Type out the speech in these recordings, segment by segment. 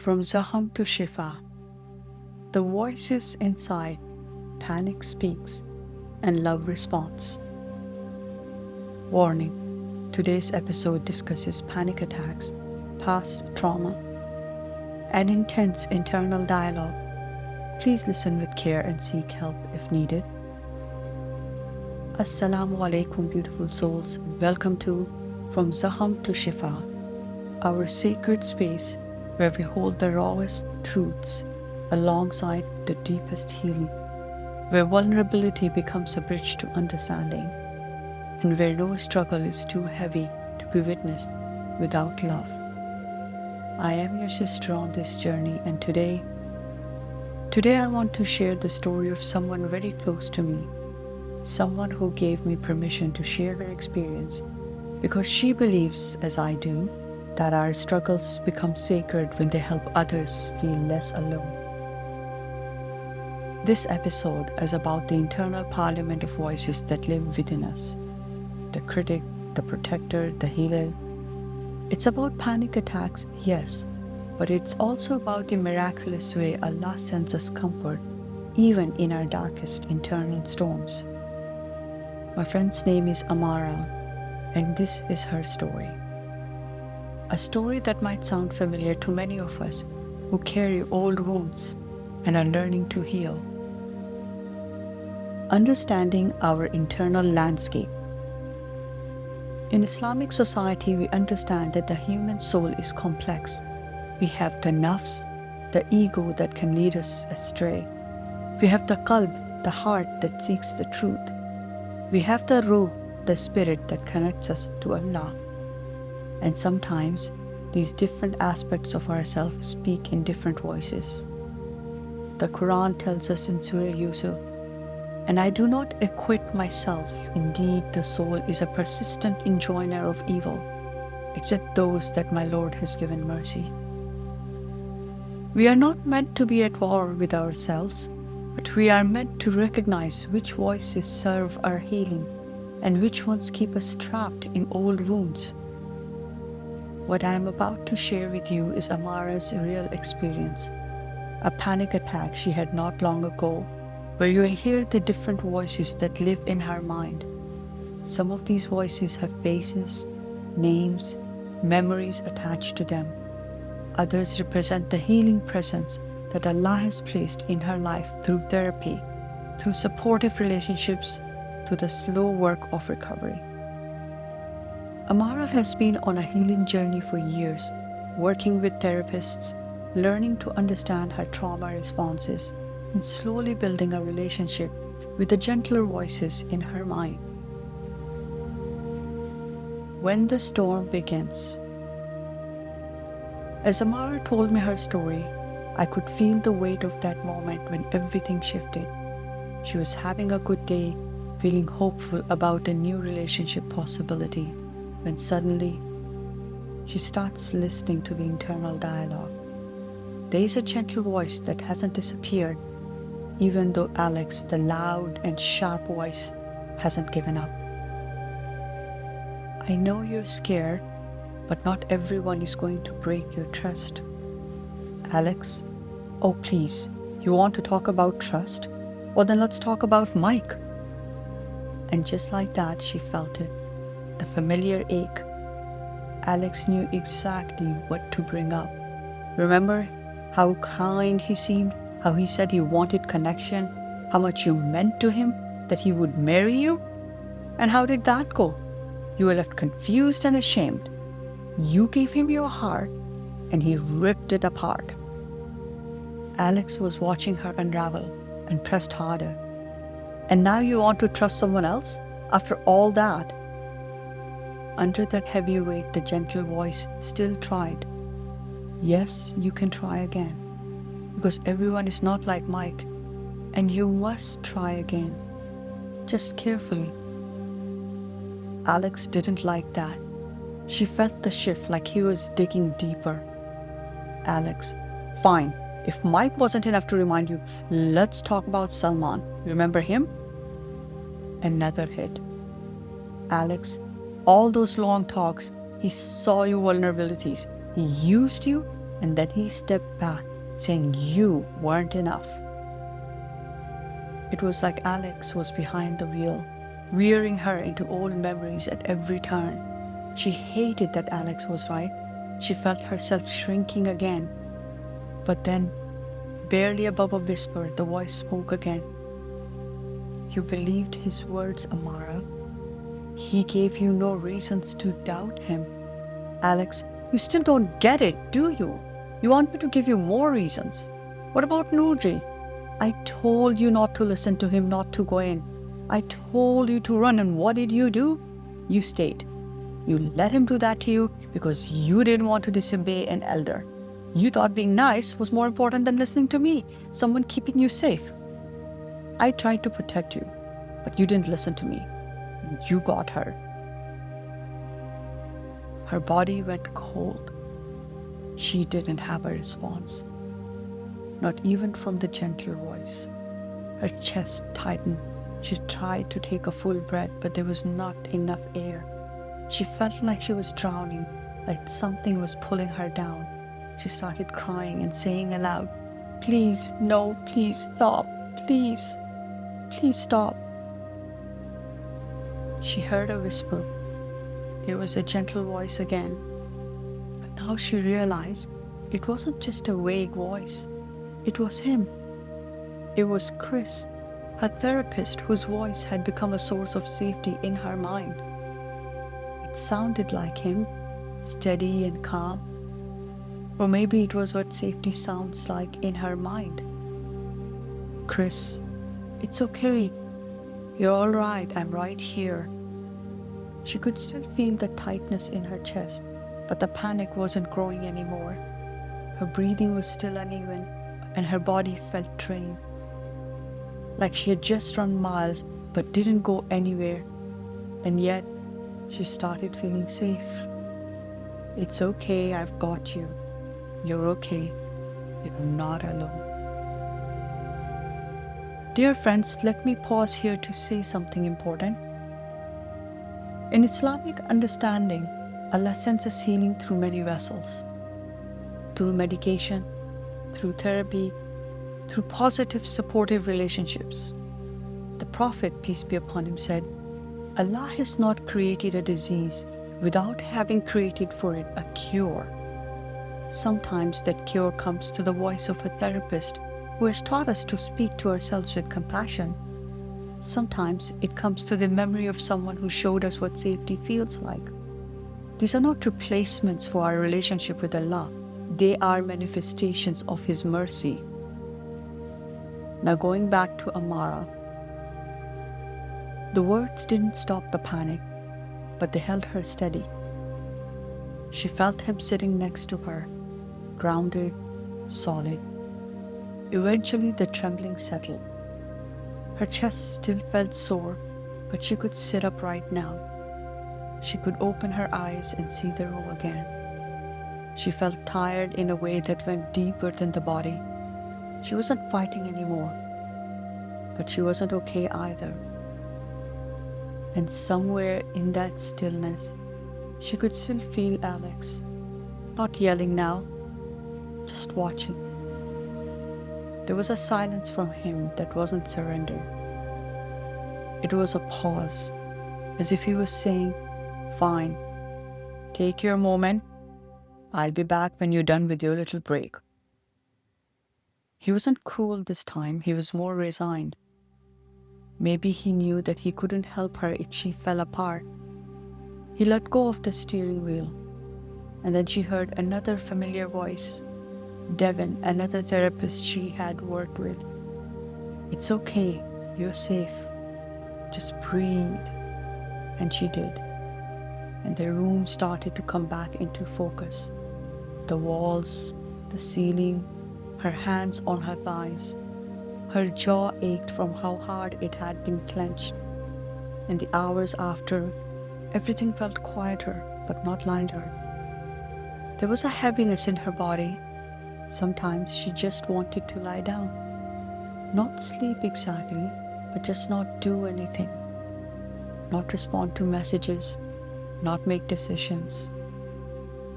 From Zaham to Shifa, the voices inside, panic speaks and love responds. Warning: today's episode discusses panic attacks, past trauma, and intense internal dialogue. Please listen with care and seek help if needed. Assalamu alaikum, beautiful souls. Welcome to From Zaham to Shifa, our sacred space where we hold the rawest truths alongside the deepest healing, where vulnerability becomes a bridge to understanding, and where no struggle is too heavy to be witnessed without love. I am your sister on this journey, and today I want to share the story of someone very close to me, someone who gave me permission to share her experience because she believes, as I do, that our struggles become sacred when they help others feel less alone. This episode is about the internal parliament of voices that live within us: the critic, the protector, the healer. It's about panic attacks, yes, but it's also about the miraculous way Allah sends us comfort even in our darkest internal storms. My friend's name is Amara, and this is her story. A story that might sound familiar to many of us who carry old wounds and are learning to heal. Understanding our internal landscape. In Islamic society, we understand that the human soul is complex. We have the nafs, the ego that can lead us astray. We have the qalb, the heart that seeks the truth. We have the ruh, the spirit that connects us to Allah. And sometimes these different aspects of ourselves speak in different voices. The Quran tells us in Surah Yusuf, "And I do not acquit myself. Indeed, the soul is a persistent enjoiner of evil, except those that my Lord has given mercy." We are not meant to be at war with ourselves, but we are meant to recognize which voices serve our healing and which ones keep us trapped in old wounds. What I am about to share with you is Amara's real experience, a panic attack she had not long ago, where you will hear the different voices that live in her mind. Some of these voices have faces, names, memories attached to them. Others represent the healing presence that Allah has placed in her life through therapy, through supportive relationships, through the slow work of recovery. Amara has been on a healing journey for years, working with therapists, learning to understand her trauma responses, and slowly building a relationship with the gentler voices in her mind. When the storm begins. As Amara told me her story, I could feel the weight of that moment when everything shifted. She was having a good day, feeling hopeful about a new relationship possibility, when suddenly she starts listening to the internal dialogue. There is a gentle voice that hasn't disappeared, even though Alex, the loud and sharp voice, hasn't given up. "I know you're scared, but not everyone is going to break your trust." "Alex, oh please, you want to talk about trust? Well then let's talk about Mike." And just like that, she felt it, the familiar ache. Alex knew exactly what to bring up. Remember how kind he seemed, how he said he wanted connection, how much you meant to him, that he would marry you? And how did that go? You were left confused and ashamed. You gave him your heart, and he ripped it apart. Alex was watching her unravel and pressed harder. "And now you want to trust someone else? After all that?" Under that heavy weight, the gentle voice still tried. "Yes, you can try again, because everyone is not like Mike, and you must try again, just carefully." Alex didn't like that. She felt the shift, like he was digging deeper. "Alex, fine. If Mike wasn't enough to remind you, let's talk about Salman. Remember him?" Another hit. "Alex, all those long talks, he saw your vulnerabilities. He used you And then he stepped back, saying, "You weren't enough." It was like Alex was behind the wheel, rearing her into old memories at every turn. She hated that Alex was right. She felt herself shrinking again. But then, barely above a whisper, the voice spoke again. "You believed his words, Amara. He gave you no reasons to doubt him." "Alex, you still don't get it, do you? You want me to give you more reasons? What about Nurji? I told you not to listen to him, not to go in. I told you to run, and what did you do? You stayed. You let him do that to you because you didn't want to disobey an elder. You thought being nice was more important than listening to me, someone keeping you safe. I tried to protect you, but you didn't listen to me. You got her." Her body went cold. She didn't have a response, not even from the gentle voice. Her chest tightened. She tried to take a full breath, but there was not enough air. She felt like she was drowning, like something was pulling her down. She started crying and saying aloud, "Please, no, please stop, please, please stop." She heard a whisper. It was a gentle voice again. But now she realized it wasn't just a vague voice. It was him. It was Chris, her therapist, whose voice had become a source of safety in her mind. It sounded like him, steady and calm. Or maybe it was what safety sounds like in her mind. "Chris, it's okay. You're all right. I'm right here." She could still feel the tightness in her chest, but the panic wasn't growing anymore. Her breathing was still uneven, and her body felt drained. Like she had just run miles but didn't go anywhere. And yet, she started feeling safe. "It's okay, I've got you. You're okay. You're not alone." Dear friends, let me pause here to say something important. In Islamic understanding, Allah sends us healing through many vessels. Through medication, through therapy, through positive, supportive relationships. The Prophet, peace be upon him, said, "Allah has not created a disease without having created for it a cure." Sometimes that cure comes to the voice of a therapist who has taught us to speak to ourselves with compassion. Sometimes it comes to the memory of someone who showed us what safety feels like. These are not replacements for our relationship with Allah. They are manifestations of His mercy. Now going back to Amara. The words didn't stop the panic, but they held her steady. She felt him sitting next to her, grounded, solid. Eventually the trembling settled. Her chest still felt sore, but she could sit upright now. She could open her eyes and see the room again. She felt tired in a way that went deeper than the body. She wasn't fighting anymore, but she wasn't okay either. And somewhere in that stillness, she could still feel Alex, not yelling now, just watching. There was a silence from him that wasn't surrender. It was a pause, as if he was saying, "Fine, take your moment. I'll be back when you're done with your little break." He wasn't cruel this time, he was more resigned. Maybe he knew that he couldn't help her if she fell apart. He let go of the steering wheel, and then she heard another familiar voice, Devin, another therapist she had worked with. "It's okay, you're safe. Just breathe." And she did. And the room started to come back into focus. The walls, the ceiling, her hands on her thighs. Her jaw ached from how hard it had been clenched. In the hours after, everything felt quieter, but not lighter. There was a heaviness in her body. Sometimes she just wanted to lie down. Not sleep exactly, but just not do anything. Not respond to messages, not make decisions.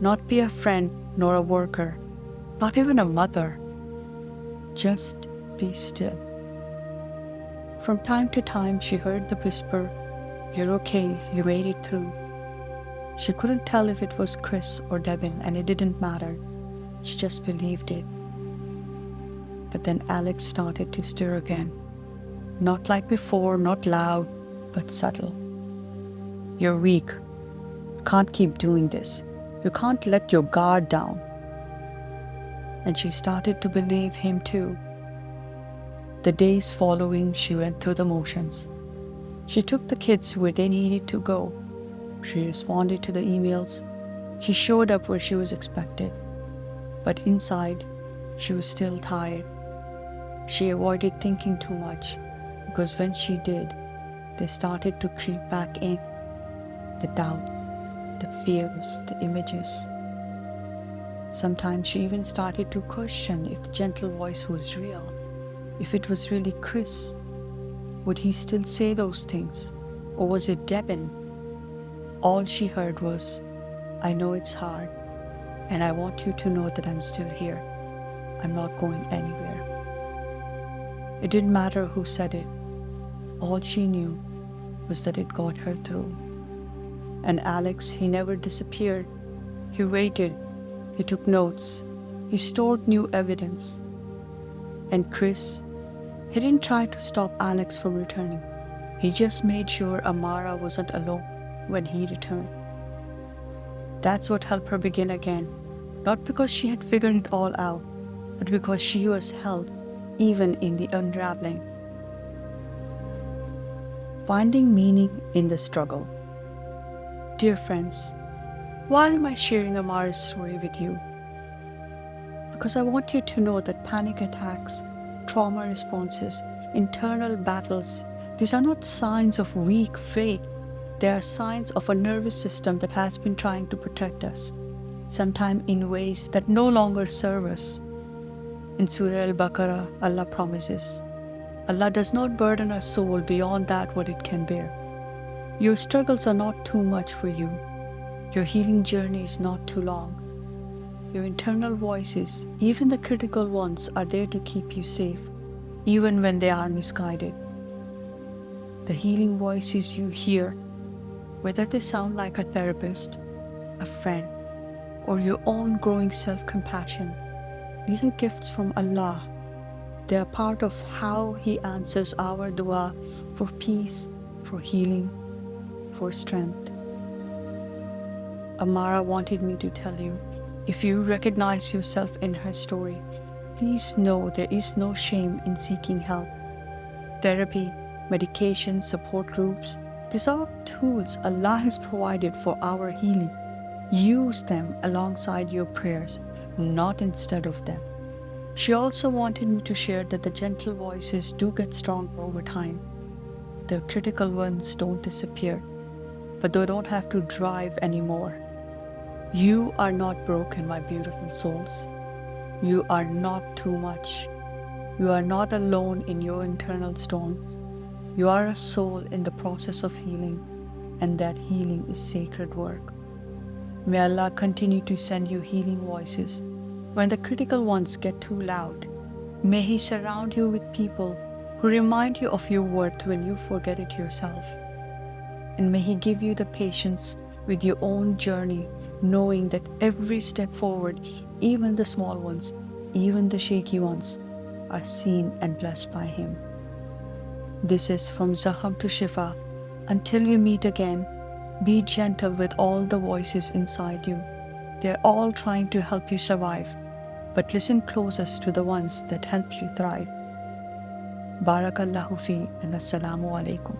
Not be a friend nor a worker, not even a mother. Just be still. From time to time, she heard the whisper, "You're okay, you made it through." She couldn't tell if it was Chris or Devin, and it didn't matter. She just believed it. But then Alex started to stir again. Not like before, not loud, but subtle. "You're weak. You can't keep doing this. You can't let your guard down." And she started to believe him too. The days following, she went through the motions. She took the kids where they needed to go. She responded to the emails. She showed up where she was expected. But inside, she was still tired. She avoided thinking too much, because when she did, they started to creep back in. The doubts, the fears, the images. Sometimes she even started to question if the gentle voice was real. If it was really Chris, would he still say those things? Or was it Devin? All she heard was, "I know it's hard, and I want you to know that I'm still here. I'm not going anywhere." It didn't matter who said it. All she knew was that it got her through. And Alex, he never disappeared. He waited. He took notes. He stored new evidence. And Chris, he didn't try to stop Alex from returning. He just made sure Amara wasn't alone when he returned. That's what helped her begin again. Not because she had figured it all out, but because she was held even in the unraveling. Finding meaning in the struggle. Dear friends, why am I sharing Amara's story with you? Because I want you to know that panic attacks, trauma responses, internal battles, these are not signs of weak faith. They are signs of a nervous system that has been trying to protect us, sometimes in ways that no longer serve us. In Surah Al-Baqarah, Allah promises, Allah does not burden a soul beyond that what it can bear. Your struggles are not too much for you. Your healing journey is not too long. Your internal voices, even the critical ones, are there to keep you safe, even when they are misguided. The healing voices you hear, whether they sound like a therapist, a friend, or your own growing self-compassion, these are gifts from Allah. They are part of how He answers our dua for peace, for healing, for strength. Amara wanted me to tell you, if you recognize yourself in her story, please know there is no shame in seeking help. Therapy, medication, support groups, these are tools Allah has provided for our healing. Use them alongside your prayers, not instead of them. She also wanted me to share that the gentle voices do get stronger over time. The critical ones don't disappear, but they don't have to drive anymore. You are not broken, my beautiful souls. You are not too much. You are not alone in your internal storms. You are a soul in the process of healing, and that healing is sacred work. May Allah continue to send you healing voices when the critical ones get too loud. May He surround you with people who remind you of your worth when you forget it yourself. And may He give you the patience with your own journey, knowing that every step forward, even the small ones, even the shaky ones, are seen and blessed by Him. This is From Zakham to Shifa. Until we meet again, be gentle with all the voices inside you. They're all trying to help you survive, but listen closest to the ones that help you thrive. Barakallahu fi and Assalamu alaikum.